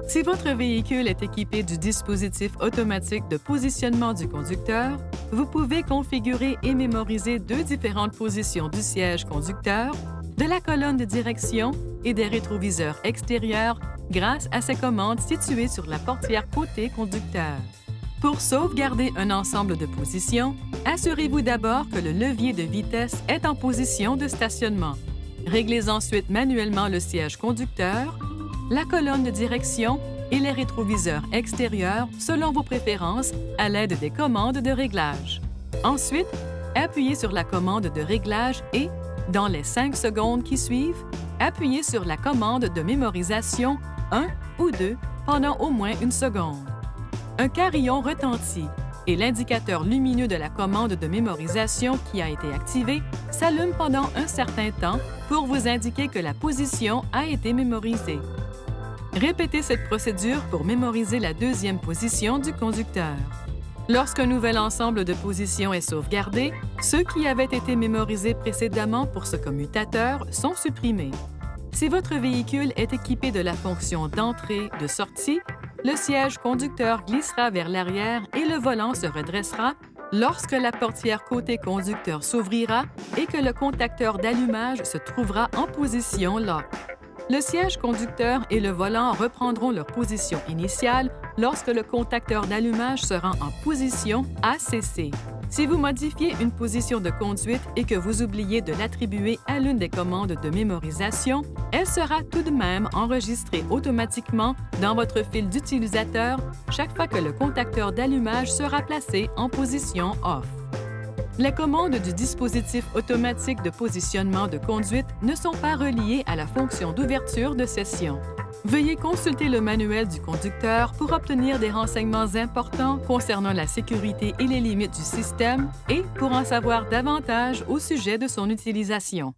Si votre véhicule est équipé du dispositif automatique de positionnement du conducteur, vous pouvez configurer et mémoriser deux différentes positions du siège conducteur, de la colonne de direction et des rétroviseurs extérieurs grâce à ces commandes situées sur la portière côté conducteur. Pour sauvegarder un ensemble de positions, assurez-vous d'abord que le levier de vitesse est en position de stationnement. Réglez ensuite manuellement le siège conducteur, la colonne de direction et les rétroviseurs extérieurs selon vos préférences à l'aide des commandes de réglage. Ensuite, appuyez sur la commande de réglage et, dans les 5 secondes qui suivent, appuyez sur la commande de mémorisation 1 ou 2 pendant au moins une seconde. Un carillon retentit et l'indicateur lumineux de la commande de mémorisation qui a été activée s'allume pendant un certain temps pour vous indiquer que la position a été mémorisée. Répétez cette procédure pour mémoriser la deuxième position du conducteur. Lorsqu'un nouvel ensemble de positions est sauvegardé, ceux qui avaient été mémorisés précédemment pour ce commutateur sont supprimés. Si votre véhicule est équipé de la fonction d'entrée, de sortie, le siège conducteur glissera vers l'arrière et le volant se redressera lorsque la portière côté conducteur s'ouvrira et que le contacteur d'allumage se trouvera en position lock. Le siège conducteur et le volant reprendront leur position initiale lorsque le contacteur d'allumage sera en position ACC. Si vous modifiez une position de conduite et que vous oubliez de l'attribuer à l'une des commandes de mémorisation, elle sera tout de même enregistrée automatiquement dans votre fil d'utilisateur chaque fois que le contacteur d'allumage sera placé en position off. Les commandes du dispositif automatique de positionnement de conduite ne sont pas reliées à la fonction d'ouverture de session. Veuillez consulter le manuel du conducteur pour obtenir des renseignements importants concernant la sécurité et les limites du système et pour en savoir davantage au sujet de son utilisation.